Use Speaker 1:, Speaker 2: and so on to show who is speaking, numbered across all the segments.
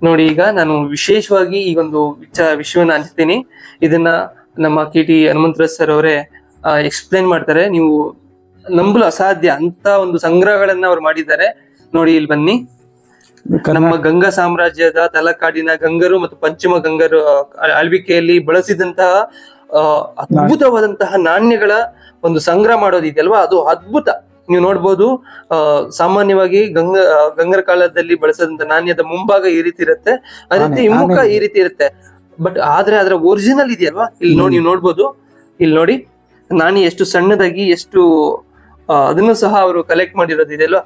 Speaker 1: ನೋಡಿ, ಈಗ ನಾನು ವಿಶೇಷವಾಗಿ ಈ ಒಂದು ವಿಷಯವನ್ನ ಹಂಚ್ತೀನಿ. ಇದನ್ನ ನಮ್ಮ KT ಹನುಮಂತರಾಜ್ ಸರ್ ಅವರೇ ಎಕ್ಸ್ಪ್ಲೈನ್ ಮಾಡ್ತಾರೆ. ನೀವು ನಂಬಲು ಅಸಾಧ್ಯ ಅಂತ ಒಂದು ಸಂಗ್ರಹಗಳನ್ನ ಅವ್ರು ಮಾಡಿದ್ದಾರೆ. ನೋಡಿ, ಇಲ್ಲಿ ಬನ್ನಿ. ನಮ್ಮ ಗಂಗಾ ಸಾಮ್ರಾಜ್ಯದ ತಲಕಾಡಿನ ಗಂಗರು ಮತ್ತು ಪಶ್ಚಿಮ ಗಂಗರು ಆಳ್ವಿಕೆಯಲ್ಲಿ ಬಳಸಿದಂತಹ ಅದ್ಭುತವಾದಂತಹ ನಾಣ್ಯಗಳ ಒಂದು ಸಂಗ್ರಹ ಮಾಡೋದಿದೆಯಲ್ವಾ, ಅದು ಅದ್ಭುತ. ನೀವು ನೋಡ್ಬೋದು, ಸಾಮಾನ್ಯವಾಗಿ ಗಂಗರ ಕಾಲದಲ್ಲಿ ಬಳಸದಂತ ನಾಣ್ಯದ ಮುಂಭಾಗ ಈ ರೀತಿ ಇರುತ್ತೆ, ಅದೇ ರೀತಿ ಹಿಮ್ಮುಖ ಈ ರೀತಿ ಇರುತ್ತೆ. ಆದ್ರೆ ಅದರ ಒರಿಜಿನಲ್ ಇದೆಯಲ್ವಾ, ಇಲ್ಲಿ ನೋಡಿ, ನೀವು ನೋಡ್ಬೋದು. ಇಲ್ಲಿ ನೋಡಿ, ನಾಣ್ಯ ಎಷ್ಟು ಸಣ್ಣದಾಗಿ, ಎಷ್ಟು ಅದನ್ನು ಸಹ ಅವರು ಕಲೆಕ್ಟ್ ಮಾಡಿರೋದಿದೆಯಲ್ವಾ,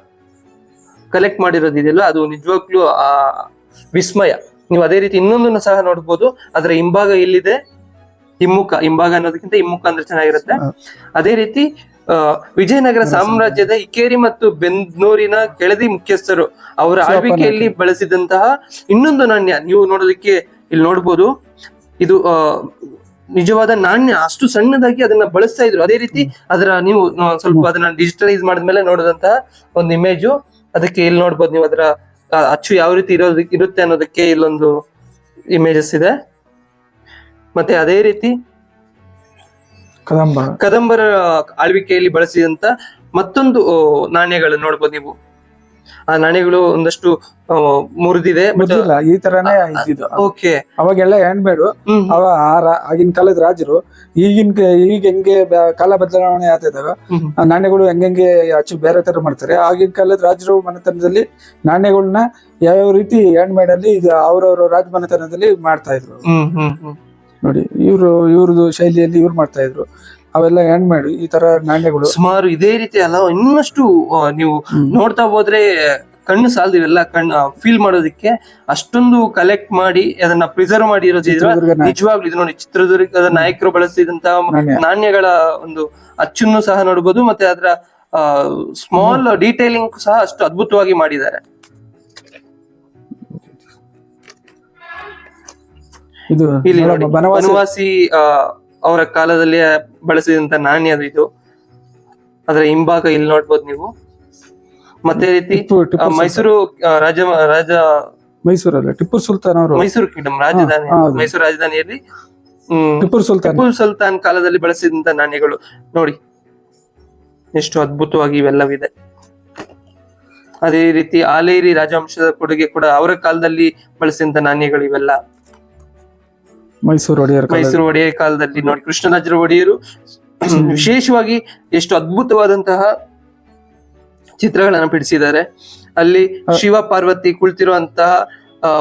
Speaker 1: ಅದು ನಿಜವಾಗ್ಲೂ ವಿಸ್ಮಯ. ನೀವು ಅದೇ ರೀತಿ ಇನ್ನೊಂದನ್ನು ಸಹ ನೋಡ್ಬೋದು. ಅದರ ಹಿಂಭಾಗ ಎಲ್ಲಿದೆ, ಹಿಂಭಾಗ ಅನ್ನೋದಕ್ಕಿಂತ ಹಿಮ್ಮುಖ ಅಂದ್ರೆ ಚೆನ್ನಾಗಿರುತ್ತೆ. ಅದೇ ರೀತಿ ವಿಜಯನಗರ ಸಾಮ್ರಾಜ್ಯದ ಇಕೇರಿ ಮತ್ತು ಬೆಂದೂರಿನ ಕೆಳದಿ ಮುಖ್ಯಸ್ಥರು ಅವರ ಆಳ್ವಿಕೆಯಲ್ಲಿ ಬಳಸಿದಂತಹ ಇನ್ನೊಂದು ನಾಣ್ಯ ನೀವು ನೋಡೋದಕ್ಕೆ ಇಲ್ಲಿ ನೋಡ್ಬೋದು. ಇದು ನಿಜವಾದ ನಾಣ್ಯ, ಅಷ್ಟು ಸಣ್ಣದಾಗಿ ಅದನ್ನ ಬಳಸ್ತಾ ಇದ್ರು. ಅದೇ ರೀತಿ ಅದರ ನೀವು ಸ್ವಲ್ಪ ಅದನ್ನ ಡಿಜಿಟಲೈಸ್ ಮಾಡಿದ್ಮೇಲೆ ನೋಡಿದಂತಹ ಒಂದು ಇಮೇಜು, ಅದಕ್ಕೆ ಇಲ್ಲಿ ನೋಡ್ಬೋದು ನೀವು. ಅದರ ಅಚ್ಚು ಯಾವ ರೀತಿ ಇರುತ್ತೆ ಅನ್ನೋದಕ್ಕೆ ಇಲ್ಲೊಂದು ಇಮೇಜಸ್ ಇದೆ. ಮತ್ತೆ ಅದೇ ರೀತಿ ಕದಂಬರ ಆಳ್ವಿಕೆಯಲ್ಲಿ ಬಳಸಿದಂತ ಮತ್ತೊಂದು ನಾಣ್ಯಗಳು ನೋಡ್ಬೋದು ನೀವು. ಆ ನಾಣ್ಯಗಳು ಒಂದಷ್ಟು ಮುರಿದಿದೆ,
Speaker 2: ಈ ತರಾನೇ ಇದ್ದಿದ್ದು.
Speaker 1: ಓಕೆ,
Speaker 2: ಅವಾಗೆಲ್ಲ ಹ್ಯಾಂಡ್ಮೇಡು. ಅವ ಆಗಿನ ಕಾಲದ ರಾಜರು ಈಗ ಹೆಂಗೆ ಕಾಲ ಬದಲಾವಣೆ ಆಗ್ತಿದಾಗ ನಾಣ್ಯಗಳು ಹೆಂಗೆ ಅಚ್ಚು ಬೇರೆ ತರ ಮಾಡ್ತಾರೆ. ಆಗಿನ ಕಾಲದ ರಾಜರು ಮನೆತನದಲ್ಲಿ ನಾಣ್ಯಗಳನ್ನ ಯಾವ್ಯಾವ ರೀತಿ ಹ್ಯಾಂಡ್ಮೇಡ್ ಅಲ್ಲಿ ಅವ್ರವ್ರ ರಾಜಮನೆತನದಲ್ಲಿ ಮಾಡ್ತಾ ಇದ್ರು. ನೋಡಿ, ಇವ್ರದ್ದು ಶೈಲಿಯಲ್ಲಿ ಇವ್ರು ಮಾಡ್ತಾ ಇದ್ರು. ಅವೆಲ್ಲ ಹ್ಯಾಂಡ್ ಮೇಡ್ ಈ ತರ ನಾಣ್ಯಗಳು
Speaker 1: ಸುಮಾರು ಇದೇ ರೀತಿ ಅಲ್ಲ, ಇನ್ನಷ್ಟು ನೀವು ನೋಡ್ತಾ ಹೋದ್ರೆ ಕಣ್ಣು ಸಾಲದು. ಇವೆಲ್ಲ ಕಣ್ಣು ಫೀಲ್ ಮಾಡೋದಕ್ಕೆ ಅಷ್ಟೊಂದು ಕಲೆಕ್ಟ್ ಮಾಡಿ ಅದನ್ನ ಪ್ರಿಸರ್ವ್ ಮಾಡಿ ಇರೋದು ನಿಜವಾಗ್ಲೂ. ಇದು ನೋಡಿ, ಚಿತ್ರದುರ್ಗದ ನಾಯಕರು ಬಳಸಿದಂತಹ ನಾಣ್ಯಗಳ ಒಂದು ಅಚ್ಚನ್ನು ಸಹ ನೋಡಬಹುದು. ಮತ್ತೆ ಅದರ ಸ್ಮಾಲ್ ಡೀಟೇಲಿಂಗ್ ಸಹ ಅಷ್ಟು ಅದ್ಭುತವಾಗಿ ಮಾಡಿದ್ದಾರೆ.
Speaker 2: ಇದು
Speaker 1: ಇಲ್ಲಿ ಬನವಾಸಿ ಅವರ ಕಾಲದಲ್ಲಿ ಬಳಸಿದಂತ ನಾಣ್ಯ ಇದು. ಅದರ ಹಿಂಭಾಗ ಇಲ್ಲಿ ನೋಡ್ಬೋದು ನೀವು. ಮತ್ತೆ ರೀತಿ ಮೈಸೂರು
Speaker 2: ಮೈಸೂರಲ್ಲ, ಟಿಪ್ಪು ಸುಲ್ತಾನ್ ಅವರು
Speaker 1: ಮೈಸೂರು ಕಿಂಗ್ಡಮ್ ರಾಜಧಾನಿ, ಮೈಸೂರು ರಾಜಧಾನಿಯಲ್ಲಿ
Speaker 2: ಟಿಪ್ಪು
Speaker 1: ಸುಲ್ತಾನ್ ಕಾಲದಲ್ಲಿ ಬಳಸಿದಂತ ನಾಣ್ಯಗಳು ನೋಡಿ, ಎಷ್ಟು ಅದ್ಭುತವಾಗಿ ಇವೆಲ್ಲವಿದೆ. ಅದೇ ರೀತಿ ಆಲೇರಿ ರಾಜವಂಶದ ಕೊಡುಗೆ ಕೂಡ ಅವರ ಕಾಲದಲ್ಲಿ ಬಳಸಿದಂತ ನಾಣ್ಯಗಳು ಇವೆಲ್ಲ.
Speaker 2: ಮೈಸೂರು
Speaker 1: ಒಡೆಯರ್ ಕಾಲದಲ್ಲಿ ನೋಡಿ, ಕೃಷ್ಣರಾಜರ ಒಡೆಯರು ವಿಶೇಷವಾಗಿ ಎಷ್ಟು ಅದ್ಭುತವಾದಂತಹ ಚಿತ್ರಗಳನ್ನ ಬಿಡಿಸಿದ್ದಾರೆ. ಅಲ್ಲಿ ಶಿವ ಪಾರ್ವತಿ ಕುಳಿತಿರುವಂತಹ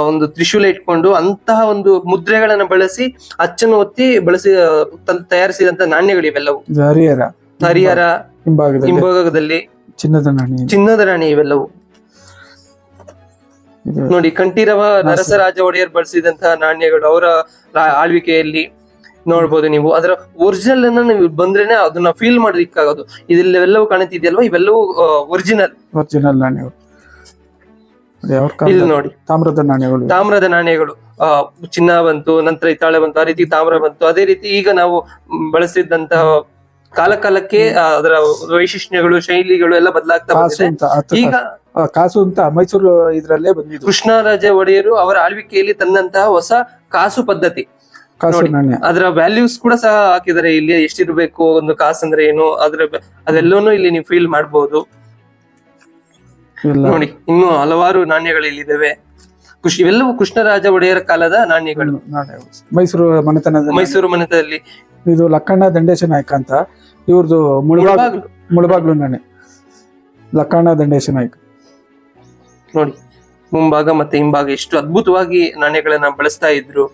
Speaker 1: ಒಂದು ತ್ರಿಶೂಲ ಇಟ್ಕೊಂಡು ಅಂತಹ ಒಂದು ಮುದ್ರೆಗಳನ್ನ ಬಳಸಿ ಅಚ್ಚನ್ನು ಒತ್ತಿ ತಯಾರಿಸಿದಂತ ನಾಣ್ಯಗಳು ಇವೆಲ್ಲವು. ಹರಿಹರ ಹಿಂಭಾಗದಲ್ಲಿ ಚಿನ್ನದ ನಾಣ್ಯ ಇವೆಲ್ಲವು. ನೋಡಿ, ಕಂಠೀರವ ನರಸರಾಜ ಒಡೆಯರ್ ಬಳಸಿದಂತಹ ನಾಣ್ಯಗಳು ಅವರ ಆಳ್ವಿಕೆಯಲ್ಲಿ ನೋಡ್ಬೋದು ನೀವು. ಅದರ ಒರಿಜಿನಲ್ ಅನ್ನ ನೀವು ಬಂದ್ರೇನೆ ಅದನ್ನ ಫೀಲ್ ಮಾಡೋದಿಕ್ಕಾಗೋದು. ಇದೆಲ್ಲವೂ ಕಾಣುತ್ತಿದೆಯಲ್ವಾ, ಇವೆಲ್ಲವೂ ಒರಿಜಿನಲ್
Speaker 2: ನಾಣ್ಯಗಳು.
Speaker 1: ಇಲ್ಲಿ ನೋಡಿ, ತಾಮ್ರದ ನಾಣ್ಯಗಳು. ಚಿನ್ನ ಬಂತು, ನಂತರ ಹಿತ್ತಾಳೆ ಬಂತು, ಆ ರೀತಿ ತಾಮ್ರ ಬಂತು. ಅದೇ ರೀತಿ ಈಗ ನಾವು ಬಳಸಿದಂತಹ ಕಾಲಕ್ಕೆ ಅದರ ವೈಶಿಷ್ಟ್ಯಗಳು, ಶೈಲಿಗಳು ಎಲ್ಲ ಬದಲಾಗ್ತಾ ಬಂದಿದೆ. ಈಗ
Speaker 2: ಕಾಸು ಅಂತ ಮೈಸೂರು ಇದ್ರಲ್ಲೇ ಬಂದಿದ್ದು.
Speaker 1: ಕೃಷ್ಣರಾಜ ಒಡೆಯರು ಅವರ ಆಳ್ವಿಕೆಯಲ್ಲಿ ತಂದಂತಹ ಹೊಸ ಕಾಸು ಪದ್ಧತಿ, ಅದರ ವ್ಯಾಲ್ಯೂಸ್ ಕೂಡ ಸಹ ಹಾಕಿದರೆ. ಇಲ್ಲಿ ಎಷ್ಟಿರ್ಬೇಕು ಒಂದು ಕಾಸು ಅಂದ್ರೆ ಏನು, ಅದೆಲ್ಲವೂ ಇಲ್ಲಿ ನೀವು ಫೀಲ್ ಮಾಡಬಹುದು. ನೋಡಿ, ಇನ್ನು ಹಲವಾರು ನಾಣ್ಯಗಳು ಇಲ್ಲಿದ್ದಾವೆ. ಇವೆಲ್ಲವೂ ಕೃಷ್ಣರಾಜ ಒಡೆಯರ ಕಾಲದ ನಾಣ್ಯಗಳು. ಮೈಸೂರು ಮನೆತನದಲ್ಲಿ
Speaker 2: ಇದು ಲಕ್ಕಣ್ಣ ದಂಡೇಶ ನಾಯಕ ಅಂತ, ಇವ್ರದ್ದು ಮುಳಬಾಗ್ಲು ನಾಣ್ಯ. ಲಕ್ಕಣ್ಣ ದಂಡೇಶ ನಾಯಕ
Speaker 1: ನೋಡಿ, ಮುಂಭಾಗ ಮತ್ತೆ ಹಿಂಭಾಗ ಎಷ್ಟು ಅದ್ಭುತವಾಗಿ ನಾಣ್ಯಗಳನ್ನ ಬಳಸ್ತಾ ಇದ್ರು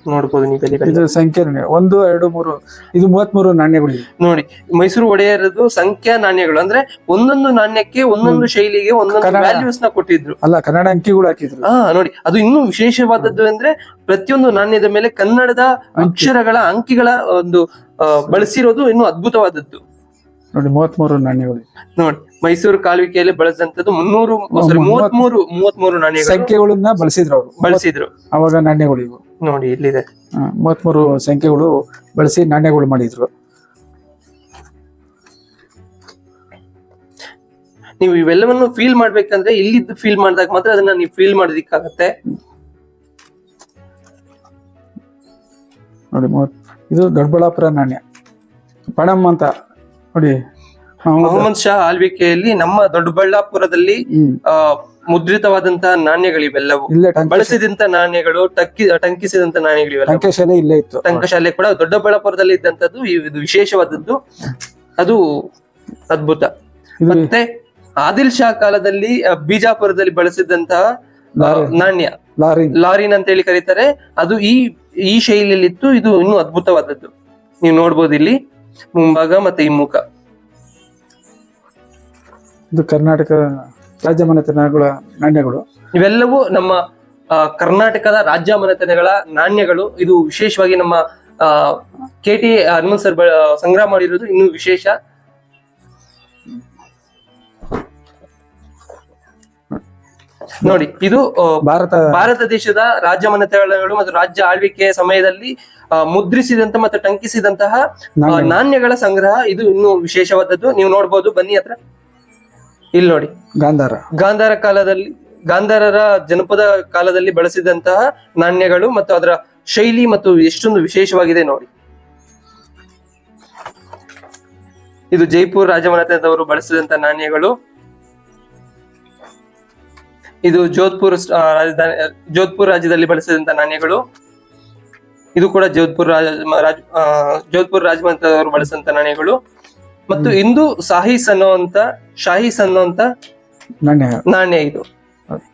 Speaker 1: ನೋಡ್ಬೋದು ನೀವು.
Speaker 2: ಇದು ಸಂಖ್ಯೆ 1, 2, 3 ಇದು 33 ನಾಣ್ಯಗಳು
Speaker 1: ನೋಡಿ. ಮೈಸೂರು ಒಡೆಯರದು ಸಂಖ್ಯಾ ನಾಣ್ಯಗಳು ಅಂದ್ರೆ ಒಂದೊಂದು ನಾಣ್ಯಕ್ಕೆ ಒಂದೊಂದು ಶೈಲಿಗೆ ಒಂದೊಂದು ವ್ಯಾಲ್ಯೂಸ್ ನ ಕೊಟ್ಟಿದ್ರು.
Speaker 2: ಅಲ್ಲ, ಕನ್ನಡ ಅಂಕಿಗಳು ಹಾಕಿದ್ರು.
Speaker 1: ನೋಡಿ, ಅದು ಇನ್ನೂ ವಿಶೇಷವಾದದ್ದು ಅಂದ್ರೆ ಪ್ರತಿಯೊಂದು ನಾಣ್ಯದ ಮೇಲೆ ಕನ್ನಡದ ಅಕ್ಷರಗಳ ಅಂಕಿಗಳ ಒಂದು ಬಳಸಿರೋದು ಇನ್ನೂ ಅದ್ಭುತವಾದದ್ದು.
Speaker 2: ನೋಡಿ, 33 ನಾಣ್ಯಗಳು
Speaker 1: ನೋಡಿ. ಮೈಸೂರು ಕಾಳ್ವಿಕೆಯಲ್ಲಿ ಬಳಸಿದಂತದ್ದು 33 ನಾಣ್ಯಗಳು.
Speaker 2: ಸಂಖ್ಯೆಗಳನ್ನ ಬಳಸಿದ್ರು ಅವಾಗ ನಾಣ್ಯಗಳು ಇವು
Speaker 1: ನೋಡಿ. ಇಲ್ಲಿದೆ
Speaker 2: 33 ಸಂಖ್ಯೆಗಳು ಬಳಸಿ ನಾಣ್ಯಗಳು ಮಾಡಿದ್ರು.
Speaker 1: ನೀವು ಇವೆಲ್ಲವನ್ನು ಫೀಲ್ ಮಾಡ್ಬೇಕಂದ್ರೆ ಇಲ್ಲಿದ್ದು ಫೀಲ್ ಮಾಡಿದಾಗ ಮಾತ್ರ ಅದನ್ನ ನೀವು ಫೀಲ್ ಮಾಡೋದಿಕ್ಕಾಗತ್ತೆ.
Speaker 2: ನೋಡಿ ಇದು ದೊಡ್ಡಬಳ್ಳಾಪುರ ನಾಣ್ಯ ಪಣಮ್ ಅಂತ ನೋಡಿ.
Speaker 1: ಮೊಹಮ್ಮದ್ ಶಾ ಆಳ್ವಿಕೆಯಲ್ಲಿ ನಮ್ಮ ದೊಡ್ಡಬಳ್ಳಾಪುರದಲ್ಲಿ ಮುದ್ರಿತವಾದಂತಹ ನಾಣ್ಯಗಳಿವೆಲ್ಲವು,
Speaker 2: ಇಲ್ಲೇ
Speaker 1: ಬಳಸಿದಂತ ನಾಣ್ಯಗಳು, ಟಂಕಿಸಿದಂತ ನಾಣ್ಯಗಳಿವೆಲ್ಲ.
Speaker 2: ಟಂಕಶಾಲೆ ಇಲ್ಲೇ ಇತ್ತು.
Speaker 1: ಟಂಕಶಾಲೆ ಕೂಡ ದೊಡ್ಡಬಳ್ಳಾಪುರದಲ್ಲಿ ಇದ್ದಂತದ್ದು. ಇದು ವಿಶೇಷವಾದದ್ದು, ಅದು ಅದ್ಭುತ. ಮತ್ತೆ ಆದಿಲ್ ಶಾ ಕಾಲದಲ್ಲಿ ಬಿಜಾಪುರದಲ್ಲಿ ಬಳಸಿದಂತಹ ನಾಣ್ಯ ಲಾರಿನ್ ಅಂತ ಹೇಳಿ ಕರೀತಾರೆ. ಅದು ಈ ಶೈಲಿಯಲ್ಲಿ ಇತ್ತು. ಇದು ಇನ್ನೂ ಅದ್ಭುತವಾದದ್ದು. ನೀವು ನೋಡ್ಬೋದು ಇಲ್ಲಿ ಮುಂಭಾಗ ಮತ್ತೆ ಹಿಮ್ಮುಖ.
Speaker 2: ಇದು ಕರ್ನಾಟಕ ರಾಜ್ಯ ಮನೆತನಗಳ ನಾಣ್ಯಗಳು.
Speaker 1: ಇವೆಲ್ಲವೂ ನಮ್ಮ ಕರ್ನಾಟಕದ ರಾಜ್ಯ ಮನೆತನಗಳ ನಾಣ್ಯಗಳು. ಇದು ವಿಶೇಷವಾಗಿ ನಮ್ಮ KT ಹನುಮಂತ್ ಸರ್ ಸಂಗ್ರಹ ಮಾಡಿರೋದು ಇನ್ನೂ ವಿಶೇಷ. ನೋಡಿ, ಇದು ಭಾರತ ದೇಶದ ರಾಜ್ಯ ಮನೆತನಗಳು ಮತ್ತು ರಾಜ್ಯ ಆಳ್ವಿಕೆಯ ಸಮಯದಲ್ಲಿ ಮುದ್ರಿಸಿದಂತ ಮತ್ತು ಟಂಕಿಸಿದಂತಹ ನಾಣ್ಯಗಳ ಸಂಗ್ರಹ. ಇದು ಇನ್ನೂ ವಿಶೇಷವಾದದ್ದು. ನೀವು ನೋಡ್ಬೋದು, ಬನ್ನಿ ಹತ್ರ. ಇಲ್ಲಿ ನೋಡಿ, ಗಾಂಧಾರರ ಜನಪದ ಕಾಲದಲ್ಲಿ ಬಳಸಿದಂತಹ ನಾಣ್ಯಗಳು ಮತ್ತು ಅದರ ಶೈಲಿ ಮತ್ತು ಎಷ್ಟೊಂದು ವಿಶೇಷವಾಗಿದೆ ನೋಡಿ. ಇದು ಜೈಪುರ್ ರಾಜಮನೆತನದವರು ಬಳಸಿದಂತ ನಾಣ್ಯಗಳು. ಇದು ಜೋಧ್ಪುರ್ ರಾಜ್ಯದಲ್ಲಿ ಬಳಸಿದಂತ ನಾಣ್ಯಗಳು. ಇದು ಕೂಡ ಜೋಧ್ಪುರ್ ರಾಜಮನೆತನದವರು ಬಳಸಿದಂತ ನಾಣ್ಯಗಳು. ಮತ್ತು ಇಂದು ಶಾಹೀಸ್ ಅನ್ನುವಂತ ನಾಣ್ಯ. ಇದು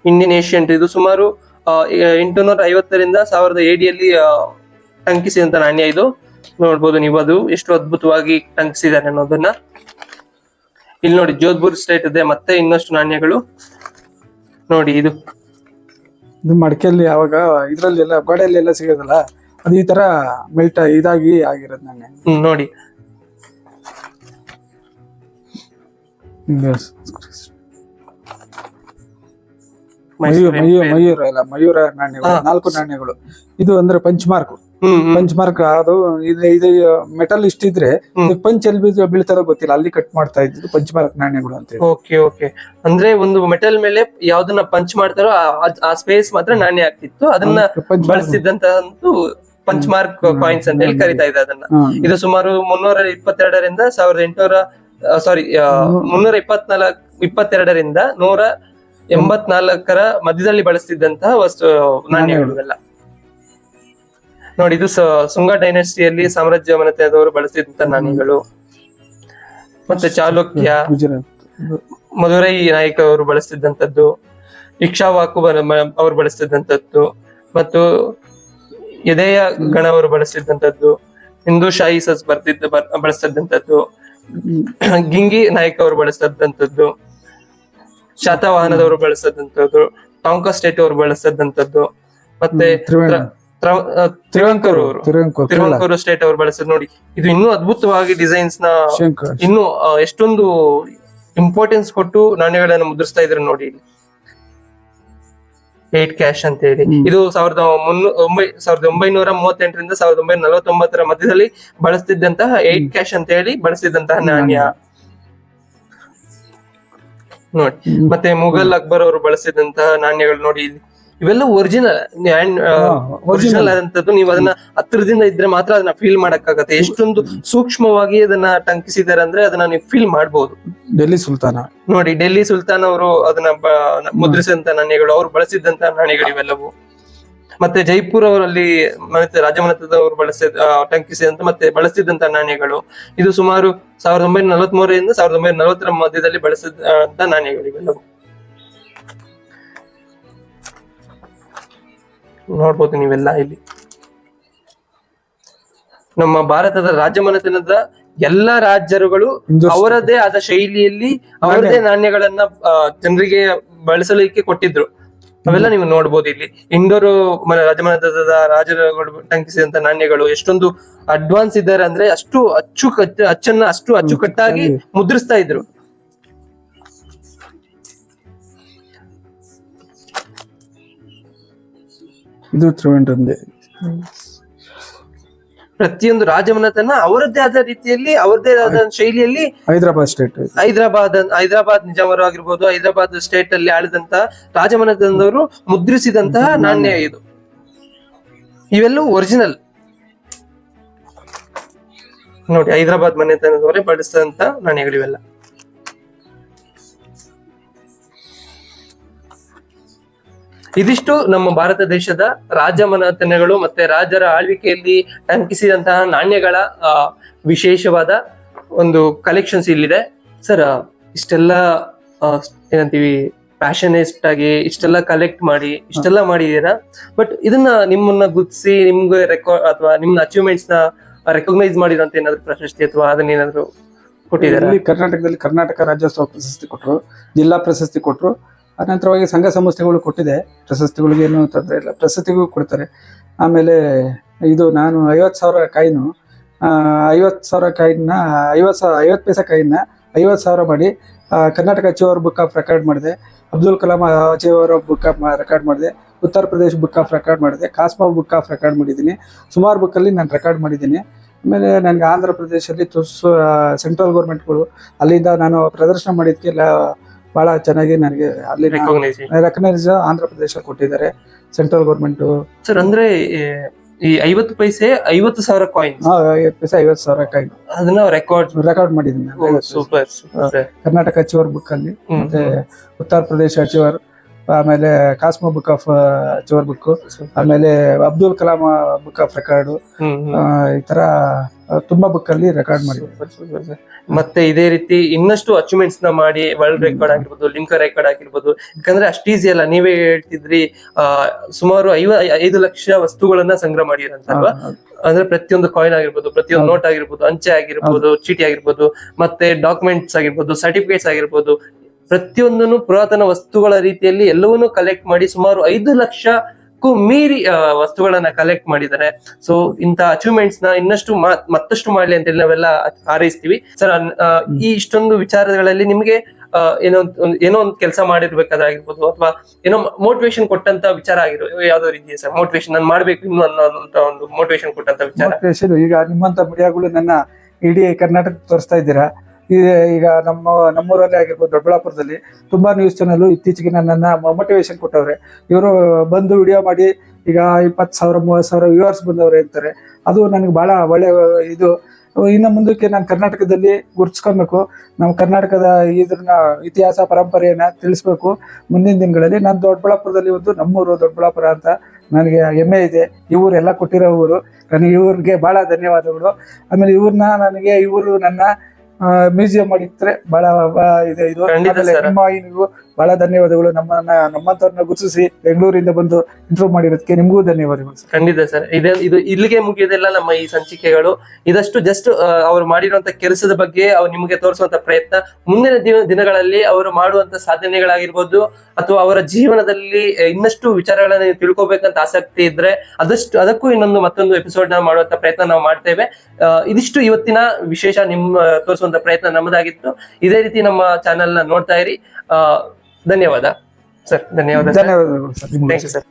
Speaker 1: ಇಂಡಿಯನ್ ಏಷಿಯಂಟ್. ಇದು ಸುಮಾರು 850ರಿಂದ 1000 AD ಟಂಕಿಸಿದಂತ ನಾಣ್ಯ. ಇದು ನೋಡ್ಬೋದು ನೀವು, ಅದು ಎಷ್ಟು ಅದ್ಭುತವಾಗಿ ಟಂಕಿಸಿದ್ದಾರೆ ಅನ್ನೋದನ್ನ. ಇಲ್ಲಿ ನೋಡಿ, ಜೋಧ್ಪುರ್ ಸ್ಟೇಟ್ ಇದೆ. ಮತ್ತೆ ಇನ್ನಷ್ಟು ನಾಣ್ಯಗಳು ನೋಡಿ. ಇದು
Speaker 2: ಮಡಿಕೆಯಲ್ಲಿ ಯಾವಾಗ ಇದ್ರಲ್ಲಿ ಎಲ್ಲ ಗೋಡೆಯಲ್ಲಿ ಎಲ್ಲ ಸಿಗೋದಲ್ಲ, ಅದು ಈ ತರ ಮೆಲ್ಟ್ ಇದಾಗಿ ಆಗಿರೋದು ನಾಣ್ಯ
Speaker 1: ನೋಡಿ.
Speaker 2: ಮಯೂರ ನಾಣ್ಯಗಳು, 4 ನಾಣ್ಯಗಳು. ಇದು ಅಂದ್ರೆ ಪಂಚ್ಮಾರ್ಕ್. ಅದು ಇದು ಮೆಟಲ್ ಇಷ್ಟಿದ್ರೆ ಪಂಚ್ ಎಲ್ಲಿ ಬೀಳ್ತಾರೋ ಗೊತ್ತಿಲ್ಲ, ಅಲ್ಲಿ ಕಟ್ ಮಾಡ್ತಾ ಇದ್ದು ಪಂಚ್ಮಾರ್ಕ್ ನಾಣ್ಯಗಳು ಅಂತ.
Speaker 1: ಓಕೆ. ಅಂದ್ರೆ ಒಂದು ಮೆಟಲ್ ಮೇಲೆ ಯಾವ್ದನ್ನ ಪಂಚ್ ಮಾಡ್ತಾರೋ ಆ ಸ್ಪೇಸ್ ಮಾತ್ರ ನಾಣ್ಯ ಆಗ್ತಿತ್ತು. ಅದನ್ನ ಬಳಸಿದಂತ ಪಂಚ್ಮಾರ್ಕ್ ಕಾಯಿನ್ಸ್ ಅಂತ ಹೇಳಿ ಕರಿತಾ ಇದೆ ಅದನ್ನ. ಇದು ಸುಮಾರು 322ರಿಂದ 182ರಿಂದ 184ರ ಮಧ್ಯದಲ್ಲಿ ಬಳಸ್ತಿದ್ದಂತಹ ನಾಣ್ಯಗಳು ಇವೆಲ್ಲ ನೋಡಿ. ಇದು ಸುಂಗ ಡೈನೆಸ್ಟಿಯಲ್ಲಿ ಸಾಮ್ರಾಜ್ಯ ಮನೆತನದವರು ಬಳಸ್ತಿದ್ದಂತ ನಾಣ್ಯಗಳು. ಮತ್ತೆ ಚಾಲುಕ್ಯ, ಮಧುರೈ ನಾಯಕ ಅವರು ಬಳಸ್ತಿದ್ದಂಥದ್ದು, ಇಕ್ಷಾವಾಕು ಅವರು ಬಳಸ್ತಿದ್ದಂಥದ್ದು, ಮತ್ತು ಎದೆಯ ಗಣ ಅವರು ಬಳಸ್ತಿದ್ದಂಥದ್ದು, ಹಿಂದೂ ಶಾಹಿ ಬಳಸ್ತಿದ್ದಂಥದ್ದು, ಗಿಂಗಿ ನಾಯಕ ಅವರು ಬಳಸ್ತಿದ್ದಂಥದ್ದು, ಶಾತವಾಹನದವರು ಬಳಸದಂತದ್ದು, ಟಾಂಕ ಸ್ಟೇಟ್ ಅವರು ಬಳಸದಂತದ್ದು, ಮತ್ತೆ ತಿರುವಂಕೂರು ಸ್ಟೇಟ್ ಅವರು ಬಳಸದ್ ನೋಡಿ. ಇದು ಇನ್ನೂ ಅದ್ಭುತವಾಗಿ ಡಿಸೈನ್ಸ್ ನ ಇನ್ನು ಎಷ್ಟೊಂದು ಇಂಪಾರ್ಟೆನ್ಸ್ ಕೊಟ್ಟು ನಾಣ್ಯಗಳನ್ನು ಮುದ್ರಿಸ್ತಾ ಇದ್ರು ನೋಡಿ. 8 ಕ್ಯಾಶ್ ಅಂತ ಹೇಳಿ ಇದು 1938ರಿಂದ 1949ರ ಮಧ್ಯದಲ್ಲಿ ಬಳಸ್ತಿದ್ದಂತಹ 8 ಕ್ಯಾಶ್ ಅಂತ ಹೇಳಿ ಬಳಸ್ತಿದ್ದಂತಹ ನಾಣ್ಯ ನೋಡಿ. ಮತ್ತೆ ಮುಘಲ್ ಅಕ್ಬರ್ ಅವರು ಬಳಸಿದಂತಹ ನಾಣ್ಯಗಳು ನೋಡಿ. ಇವೆಲ್ಲ ಒರಿಜಿನಲ್ ಆದಂತದ್ದು. ನೀವು ಅದನ್ನ ಹತ್ರದಿಂದ ಇದ್ರೆ ಮಾತ್ರ ಅದನ್ನ ಫೀಲ್ ಮಾಡಕ್ಕಾಗತ್ತೆ. ಎಷ್ಟೊಂದು ಸೂಕ್ಷ್ಮವಾಗಿ ಅದನ್ನ ಟಂಕಿಸಿದ್ದಾರೆ ಅಂದ್ರೆ ಅದನ್ನ ನೀವು ಫೀಲ್ ಮಾಡಬಹುದು.
Speaker 2: ಡೆಲ್ಲಿ ಸುಲ್ತಾನ
Speaker 1: ನೋಡಿ, ಡೆಲ್ಲಿ ಸುಲ್ತಾನ್ ಅವರು ಅದನ್ನ ಮುದ್ರಿಸಿದಂತ ನಾಣ್ಯಗಳು, ಅವರು ಬಳಸಿದಂತ ನಾಣ್ಯಗಳು ಇವೆಲ್ಲವು. ಮತ್ತೆ ಜೈಪುರ್ ಅವರಲ್ಲಿ ರಾಜಮನೆತನದವರು ಟಂಕಿಸಿದಂತ ಮತ್ತೆ ಬಳಸಿದಂತ ನಾಣ್ಯಗಳು. ಇದು ಸುಮಾರು 1943ರಿಂದ 1940ರ ಮಧ್ಯದಲ್ಲಿ ಬಳಸಿದಂತ ನಾಣ್ಯಗಳು ಇವೆಲ್ಲವು ನೋಡ್ಬೋದು ನೀವೆಲ್ಲ. ಇಲ್ಲಿ ನಮ್ಮ ಭಾರತದ ರಾಜ್ಯ ಮನೆತನದ ಎಲ್ಲಾ ರಾಜ್ಯರುಗಳು ಅವರದೇ ಆದ ಶೈಲಿಯಲ್ಲಿ ಅವರದೇ ನಾಣ್ಯಗಳನ್ನ ಜನರಿಗೆ ಬಳಸಲಿಕ್ಕೆ ಕೊಟ್ಟಿದ್ರು. ಅವೆಲ್ಲ ನೀವು ನೋಡ್ಬೋದು ಇಲ್ಲಿ. ಇಂಡೋರು ರಾಜಮನೆತನದ ರಾಜರುಗಳು ಟಂಕಿಸಿದಂತ ನಾಣ್ಯಗಳು ಎಷ್ಟೊಂದು ಅಡ್ವಾನ್ಸ್ ಇದ್ದಾರೆ ಅಂದ್ರೆ ಅಷ್ಟು ಅಚ್ಚುಕಟ್ಟಾಗಿ ಮುದ್ರಿಸ್ತಾ ಇದ್ರು.
Speaker 2: ಇದು ತ್ರಿವೇಂದ್ರಂ
Speaker 1: ಪ್ರತಿಯೊಂದು ರಾಜಮನೆತನ ಅವರದ್ದೇ ಆದ ರೀತಿಯಲ್ಲಿ ಅವರದ್ದೇ ಆದ ಶೈಲಿಯಲ್ಲಿ
Speaker 2: ಹೈದರಾಬಾದ್ ಸ್ಟೇಟ್
Speaker 1: ಹೈದರಾಬಾದ್ ನಿಜಾಮರು ಆಗಿರ್ಬೋದು, ಹೈದರಾಬಾದ್ ಸ್ಟೇಟ್ ಅಲ್ಲಿ ಆಳಿದಂತ ರಾಜಮನೆತನದವರು ಮುದ್ರಿಸಿದಂತಹ ನಾಣ್ಯ ಇದು. ಇವೆಲ್ಲವೂ ಒರಿಜಿನಲ್ ನೋಡಿ, ಹೈದರಾಬಾದ್ ಮನೆತನದವರೇ ಬಳಸಿದಂತ ನಾಣ್ಯಗಳಿವೆಲ್ಲ. ಇದಿಷ್ಟು ನಮ್ಮ ಭಾರತ ದೇಶದ ರಾಜಮನೆತನಗಳು ಮತ್ತೆ ರಾಜರ ಆಳ್ವಿಕೆಯಲ್ಲಿ ಟಂಕಿಸಿದಂತಹ ನಾಣ್ಯಗಳ ವಿಶೇಷವಾದ ಒಂದು ಕಲೆಕ್ಷನ್ಸ್ ಇಲ್ಲಿದೆ. ಸರ್, ಇಷ್ಟೆಲ್ಲ ಏನಂತೀವಿ ಪ್ಯಾಷನೇಟ್ ಆಗಿ ಇಷ್ಟೆಲ್ಲ ಕಲೆಕ್ಟ್ ಮಾಡಿ ಇಷ್ಟೆಲ್ಲ ಮಾಡಿದೀರಾ, ಬಟ್ ಇದನ್ನ ನಿಮ್ಮನ್ನ ಗುರ್ತಿಸಿ ನಿಮ್ಗೆ ರೆಕಾರ್ಡ್ ಅಥವಾ ನಿಮ್ಮ ಅಚೀವ್ಮೆಂಟ್ಸ್ ನ ರೆಕಗ್ನೈಸ್ ಮಾಡಿರೋಂತ ಏನಾದ್ರು ಪ್ರಶಸ್ತಿ ಅಥವಾ ಅದನ್ನೇನಾದ್ರು ಕೊಟ್ಟಿದ್ದಾರೆ?
Speaker 2: ಇಲ್ಲಿ ಕರ್ನಾಟಕದಲ್ಲಿ ಕರ್ನಾಟಕ ರಾಜ್ಯೋತ್ಸವ ಪ್ರಶಸ್ತಿ ಕೊಟ್ಟರು, ಜಿಲ್ಲಾ ಪ್ರಶಸ್ತಿ ಕೊಟ್ಟರು. ಅನಂತರವಾಗಿ ಸಂಘ ಸಂಸ್ಥೆಗಳು ಕೊಟ್ಟಿದೆ ಪ್ರಶಸ್ತಿಗಳಿಗೆ, ಏನು ತೊಂದರೆ ಇಲ್ಲ, ಪ್ರಶಸ್ತಿಗೂ ಕೊಡ್ತಾರೆ. ಆಮೇಲೆ ಇದು ನಾನು 50,000 ಕಾಯಿನು 50,000 ಕಾಯಿನ್ನ 50 ಪೈಸಾ ಕಾಯಿನ್ನ 50,000 ಮಾಡಿ Karnataka achiever book of record ಮಾಡಿದೆ, Abdul Kalam achiever book of record ಮಾಡಿದೆ, Uttar Pradesh book of record ಮಾಡಿದೆ, ಕಾಸ್ಮಾ ಬುಕ್ ಆಫ್ ರೆಕಾರ್ಡ್ ಮಾಡಿದ್ದೀನಿ. ಸುಮಾರು ಬುಕ್ಕಲ್ಲಿ ನಾನು ರೆಕಾರ್ಡ್ ಮಾಡಿದ್ದೀನಿ. ಆಮೇಲೆ ನನಗೆ ಆಂಧ್ರ ಪ್ರದೇಶದಲ್ಲಿ ಸೆಂಟ್ರಲ್ ಗೌರ್ಮೆಂಟ್ಗಳು ಅಲ್ಲಿಂದ ನಾನು ಪ್ರದರ್ಶನ ಮಾಡಿದ್ದಕ್ಕೆಲ್ಲ ಬಹಳ ಚೆನ್ನಾಗಿ ನನಗೆ ಅಲ್ಲಿ ರೆಕಗ್ನೈಸ್ ಆಂಧ್ರ ಪ್ರದೇಶ ಕೊಟ್ಟಿದ್ದಾರೆ ಸೆಂಟ್ರಲ್ ಗೌರ್ಮೆಂಟ್.
Speaker 1: ಸರ್, ಅಂದ್ರೆ ಈ 50 ಪೈಸೆ 50,000 ಕಾಯಿನ್,
Speaker 2: 50 ಪೈಸೆ 50,000 ಕಾಯಿನ್
Speaker 1: ಅದನ್ನ ರೆಕಾರ್ಡ್
Speaker 2: ಮಾಡಿದ್ದೀನಿ.
Speaker 1: ಸೂಪರ್.
Speaker 2: ಕರ್ನಾಟಕ ಅಚೀವರ್ ಬುಕ್ ಅಲ್ಲಿ, ಮತ್ತೆ ಉತ್ತರ ಪ್ರದೇಶ ಅಚೀವರ್, ಆಮೇಲೆ cosmo book of achiever book, ಆಮೇಲೆ Abdul Kalam book of record, ಈ ತರ ತುಂಬಾ ಬುಕ್ ಅಲ್ಲಿ ರೆಕಾರ್ಡ್ ಮಾಡಿದ್ವಿ.
Speaker 1: ಮತ್ತೆ ಇದೇ ರೀತಿ ಇನ್ನಷ್ಟು ಅಚೀವ್ಮೆಂಟ್ಸ್ ನ ಮಾಡಿ ವರ್ಲ್ಡ್ ರೆಕಾರ್ಡ್ ಆಗಿರ್ಬೋದು, ಲಿಮ್ಕಾ ರೆಕಾರ್ಡ್ ಆಗಿರ್ಬೋದು, ಯಾಕಂದ್ರೆ ಅಷ್ಟು ಈಸಿ ಅಲ್ಲ. ನೀವೇ ಹೇಳ್ತಿದ್ರಿ ಸುಮಾರು 5 ಲಕ್ಷ ವಸ್ತುಗಳನ್ನ ಸಂಗ್ರಹ ಮಾಡಿರಂತಲ್ವಾ? ಅಂದ್ರೆ ಪ್ರತಿಯೊಂದು ಕಾಯಿನ್ ಆಗಿರ್ಬೋದು, ಪ್ರತಿಯೊಂದು ನೋಟ್ ಆಗಿರ್ಬೋದು, ಅಂಚೆ ಆಗಿರ್ಬೋದು, ಚೀಟಿ ಆಗಿರ್ಬೋದು, ಮತ್ತೆ ಡಾಕ್ಯುಮೆಂಟ್ಸ್ ಆಗಿರ್ಬೋದು, ಸರ್ಟಿಫಿಕೇಟ್ಸ್ ಆಗಿರ್ಬೋದು, ಪ್ರತಿಯೊಂದನ್ನು ಪುರಾತನ ವಸ್ತುಗಳ ರೀತಿಯಲ್ಲಿ ಎಲ್ಲವನ್ನೂ ಕಲೆಕ್ಟ್ ಮಾಡಿ ಸುಮಾರು 5 ಲಕ್ಷಕ್ಕೂ ಮೀರಿ ವಸ್ತುಗಳನ್ನ ಕಲೆಕ್ಟ್ ಮಾಡಿದ್ದಾರೆ. ಸೊ ಇಂತ ಅಚೀವ್ಮೆಂಟ್ಸ್ ನ ಇನ್ನಷ್ಟು ಮತ್ತಷ್ಟು ಮಾಡ್ಲಿ ಅಂತ ಹೇಳಿ ನಾವೆಲ್ಲ ಹಾರೈಸ್ತೀವಿ. ಸರ್, ಈ ಇಷ್ಟೊಂದು ವಿಚಾರಗಳಲ್ಲಿ ನಿಮ್ಗೆ ಏನೋ ಒಂದು ಕೆಲಸ ಮಾಡಿರ್ಬೇಕಾಗಿರ್ಬೋದು ಅಥವಾ ಏನೋ ಮೋಟಿವೇಶನ್ ಕೊಟ್ಟಂತ ವಿಚಾರ ಆಗಿರೋ ಯಾವ್ದೋ ರೀತಿಯ ಸರ್ ಮೋಟಿವೇಶನ್ ನಾನು ಮಾಡ್ಬೇಕು ಇನ್ನು ಅನ್ನೋಂತ ಒಂದು ಮೋಟಿವೇಶನ್ ಕೊಟ್ಟಂತ ವಿಚಾರ?
Speaker 2: ಈಗ ನಿಮ್ಮಂತ ಮೀಡಿಯಾಗಳು ನನ್ನ ಇಡೀ ಕರ್ನಾಟಕ ತೋರಿಸ್ತಾ ಇದ್ದೀರಾ. ಈಗ ನಮ್ಮೂರಲ್ಲಿ ಆಗಿರ್ಬೋದು, ದೊಡ್ಡಬಳ್ಳಾಪುರದಲ್ಲಿ ತುಂಬಾ ನ್ಯೂಸ್ ಚಾನಲ್ ಇತ್ತೀಚೆಗೆ ನನ್ನನ್ನ ಮೋಟಿವೇಶನ್ ಕೊಟ್ಟವ್ರೆ. ಇವರು ಬಂದು ವಿಡಿಯೋ ಮಾಡಿ ಈಗ 20,000 30,000 ವ್ಯೂವರ್ಸ್ ಬಂದವ್ರೆ ಅಂತಾರೆ. ಅದು ನನಗೆ ಬಹಳ ಒಳ್ಳೆ ಇದು. ಇನ್ನು ಮುಂದಕ್ಕೆ ನಾನು ಕರ್ನಾಟಕದಲ್ಲಿ ಗುರುತಿಸ್ಕೊಬೇಕು, ನಮ್ಮ ಕರ್ನಾಟಕದ ಇದ್ರನ್ನ ಇತಿಹಾಸ ಪರಂಪರೆಯನ್ನ ತಿಳಿಸ್ಬೇಕು. ಮುಂದಿನ ದಿನಗಳಲ್ಲಿ ನಾನು ದೊಡ್ಡಬಳ್ಳಾಪುರದಲ್ಲಿ ನಮ್ಮೂರು ದೊಡ್ಡಬಳ್ಳಾಪುರ ಅಂತ ನನಗೆ ಹೆಮ್ಮೆ ಇದೆ. ಇವ್ರೆಲ್ಲ ಕೊಟ್ಟಿರೋ ಊರು. ನನಗೆ ಇವ್ರಿಗೆ ಬಹಳ ಧನ್ಯವಾದಗಳು. ಆಮೇಲೆ ಇವರು ನನ್ನ ಮ್ಯೂಸಿಯಂ ಮಾಡಿದ್ರೆ ಬಹಳ ಇದೆ. ಇದು ನೀವು ಬಹಳ ಧನ್ಯವಾದಗಳು. ನಮ್ಮಂತವ್ರನ್ನ ಗುರುತಿಸಿ ಬೆಂಗಳೂರಿಂದ ಬಂದು ಇಂಟರ್ವ್ಯೂ ಮಾಡಿರೋದಕ್ಕೆ ನಿಮಗೂ ಧನ್ಯವಾದಗಳು.
Speaker 1: ಖಂಡಿತ ಸರ್. ಇದು ಇಲ್ಲಿಗೆ ಮುಗಿಯೋದಿಲ್ಲ ನಮ್ಮ ಈ ಸಂಚಿಕೆಗಳು. ಇದಷ್ಟು ಜಸ್ಟ್ ಅವ್ರು ಮಾಡಿರುವಂತ ಕೆಲಸದ ಬಗ್ಗೆ ಅವ್ರು ನಿಮಗೆ ತೋರಿಸುವಂತ ಪ್ರಯತ್ನ. ಮುಂದಿನ ದಿನಗಳಲ್ಲಿ ಅವರು ಮಾಡುವಂತ ಸಾಧನೆಗಳಾಗಿರ್ಬೋದು ಅಥವಾ ಅವರ ಜೀವನದಲ್ಲಿ ಇನ್ನಷ್ಟು ವಿಚಾರಗಳನ್ನ ನೀವು ತಿಳ್ಕೊಬೇಕಂತ ಆಸಕ್ತಿ ಇದ್ರೆ ಅದಕ್ಕೂ ಮತ್ತೊಂದು ಎಪಿಸೋಡ್ ನ ಮಾಡುವಂತ ಪ್ರಯತ್ನ ನಾವು ಮಾಡ್ತೇವೆ. ಇದಿಷ್ಟು ಇವತ್ತಿನ ವಿಶೇಷ ತೋರಿಸುವಂತ ಪ್ರಯತ್ನ ನಮ್ಮದಾಗಿತ್ತು. ಇದೇ ರೀತಿ ನಮ್ಮ ಚಾನೆಲ್ ನ ನೋಡ್ತಾ ಇರಿ. ಧನ್ಯವಾದ ಸರ್. ಧನ್ಯವಾದ.
Speaker 2: ಧನ್ಯವಾದಗಳು ಸರ್.
Speaker 1: Thank you sir.